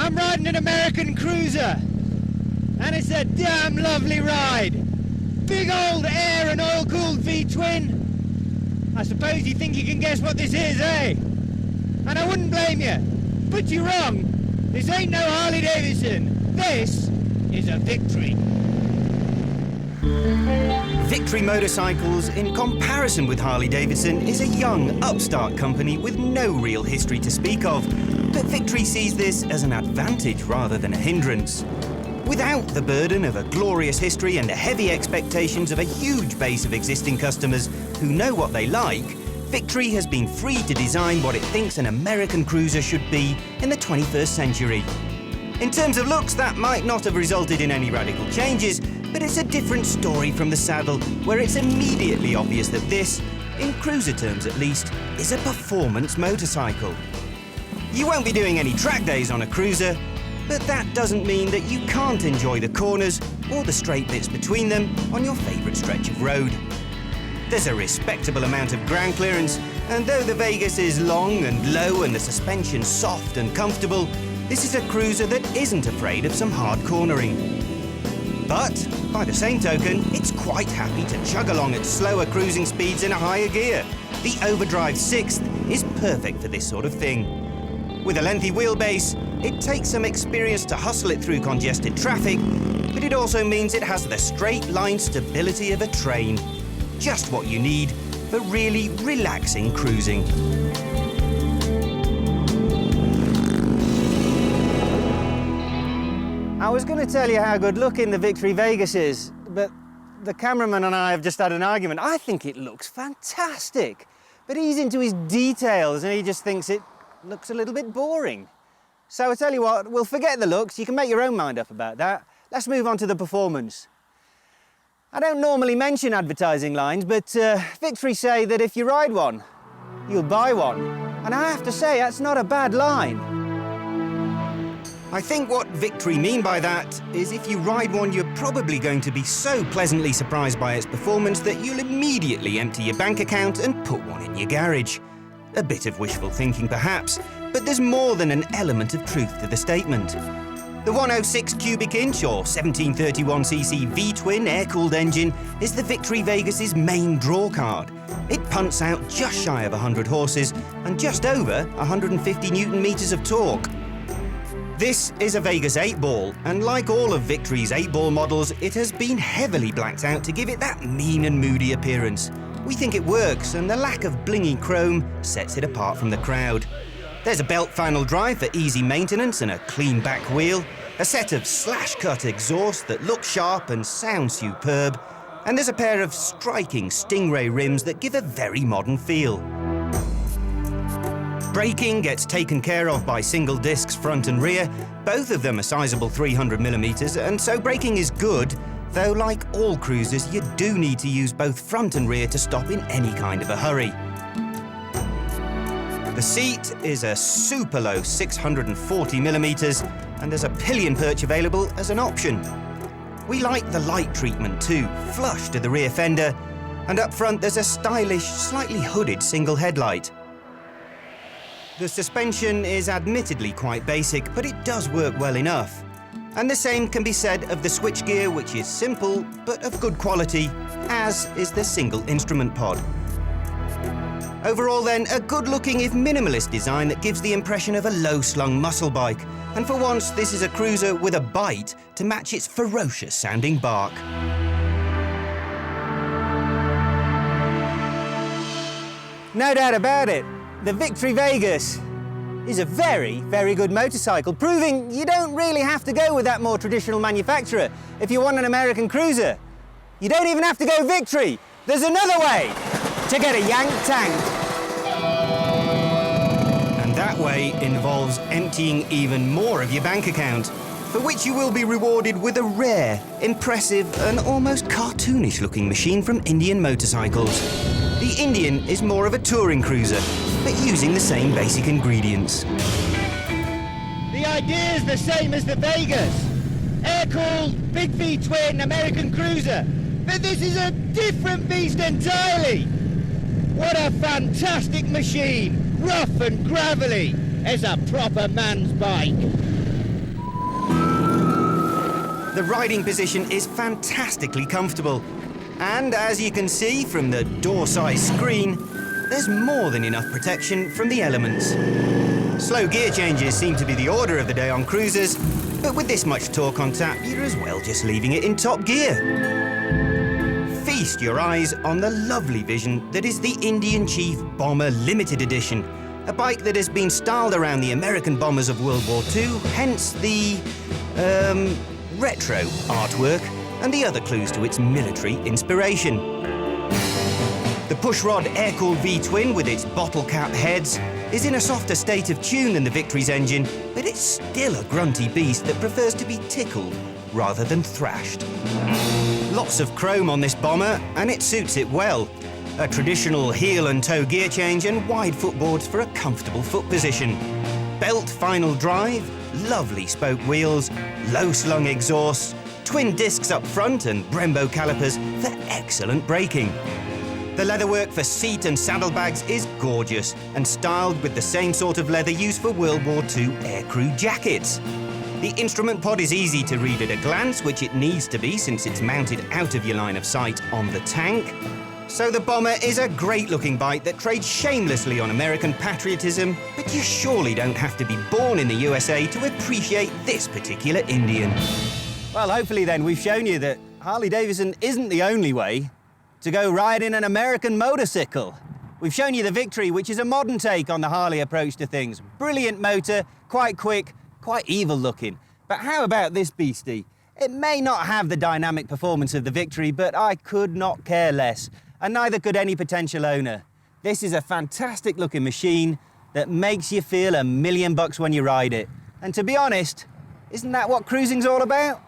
I'm riding an American cruiser, and it's a damn lovely ride. Big old air and oil-cooled V-twin. I suppose you think you can guess what this is, eh? And I wouldn't blame you, but you're wrong. This ain't no Harley Davidson. This is a Victory. Victory Motorcycles, in comparison with Harley Davidson, is a young, upstart company with no real history to speak of. But Victory sees this as an advantage rather than a hindrance. Without the burden of a glorious history and the heavy expectations of a huge base of existing customers who know what they like, Victory has been free to design what it thinks an American cruiser should be in the 21st century. In terms of looks, that might not have resulted in any radical changes, but it's a different story from the saddle, where it's immediately obvious that this, in cruiser terms at least, is a performance motorcycle. You won't be doing any track days on a cruiser, but that doesn't mean that you can't enjoy the corners or the straight bits between them on your favourite stretch of road. There's a respectable amount of ground clearance, and though the Vegas is long and low and the suspension soft and comfortable, this is a cruiser that isn't afraid of some hard cornering. But, by the same token, it's quite happy to chug along at slower cruising speeds in a higher gear. The Overdrive 6th is perfect for this sort of thing. With a lengthy wheelbase, it takes some experience to hustle it through congested traffic, but it also means it has the straight-line stability of a train. Just what you need for really relaxing cruising. I was going to tell you how good looking the Victory Vegas is, but the cameraman and I have just had an argument. I think it looks fantastic, but he's into his details and he just thinks it looks a little bit boring. So I tell you what, we'll forget the looks. You can make your own mind up about that. Let's move on to the performance. I don't normally mention advertising lines, but Victory say that if you ride one, you'll buy one. And I have to say, that's not a bad line. I think what Victory mean by that is if you ride one, you're probably going to be so pleasantly surprised by its performance that you'll immediately empty your bank account and put one in your garage. A bit of wishful thinking perhaps, but there's more than an element of truth to the statement. The 106 cubic inch or 1731cc V-twin air-cooled engine is the Victory Vegas's main drawcard. It punts out just shy of 100 horses and just over 150 Newton-meters of torque. This is a Vegas 8-ball, and like all of Victory's 8-ball models, it has been heavily blacked out to give it that mean and moody appearance. We think it works, and the lack of blingy chrome sets it apart from the crowd. There's a belt final drive for easy maintenance and a clean back wheel, a set of slash-cut exhaust that look sharp and sound superb, and there's a pair of striking Stingray rims that give a very modern feel. Braking gets taken care of by single discs front and rear. Both of them are sizable 300mm, and so braking is good, though like all cruisers, you do need to use both front and rear to stop in any kind of a hurry. The seat is a super low 640mm, and there's a pillion perch available as an option. We like the light treatment too, flush to the rear fender, and up front there's a stylish, slightly hooded single headlight. The suspension is admittedly quite basic, but it does work well enough. And the same can be said of the switchgear, which is simple, but of good quality, as is the single instrument pod. Overall then, a good-looking if minimalist design that gives the impression of a low-slung muscle bike. And for once, this is a cruiser with a bite to match its ferocious-sounding bark. No doubt about it. The Victory Vegas is a very, very good motorcycle, proving you don't really have to go with that more traditional manufacturer if you want an American cruiser. You don't even have to go Victory. There's another way to get a Yank tank. And that way involves emptying even more of your bank account, for which you will be rewarded with a rare, impressive and almost cartoonish looking machine from Indian Motorcycles. The Indian is more of a touring cruiser, but using the same basic ingredients. The idea is the same as the Vegas. Air-cooled, big V-twin American cruiser. But this is a different beast entirely. What a fantastic machine. Rough and gravelly. It's a proper man's bike. The riding position is fantastically comfortable. And as you can see from the door-sized screen, there's more than enough protection from the elements. Slow gear changes seem to be the order of the day on cruisers, but with this much torque on tap, you're as well just leaving it in top gear. Feast your eyes on the lovely vision that is the Indian Chief Bomber Limited Edition, a bike that has been styled around the American bombers of World War II, hence the, retro artwork and the other clues to its military inspiration. The pushrod air-cooled V-twin with its bottle cap heads is in a softer state of tune than the Victory's engine, but it's still a grunty beast that prefers to be tickled rather than thrashed. Lots of chrome on this bomber, and it suits it well. A traditional heel and toe gear change and wide footboards for a comfortable foot position. Belt final drive, lovely spoke wheels, low-slung exhausts, twin discs up front and Brembo calipers for excellent braking. The leatherwork for seat and saddlebags is gorgeous and styled with the same sort of leather used for World War II aircrew jackets. The instrument pod is easy to read at a glance, which it needs to be since it's mounted out of your line of sight on the tank. So the Bomber is a great-looking bike that trades shamelessly on American patriotism, but you surely don't have to be born in the USA to appreciate this particular Indian. Well, hopefully then we've shown you that Harley-Davidson isn't the only way to go riding an American motorcycle. We've shown you the Victory, which is a modern take on the Harley approach to things. Brilliant motor, quite quick, quite evil looking. But how about this beastie? It may not have the dynamic performance of the Victory, but I could not care less, and neither could any potential owner. This is a fantastic looking machine that makes you feel $1 million when you ride it. And to be honest, isn't that what cruising's all about?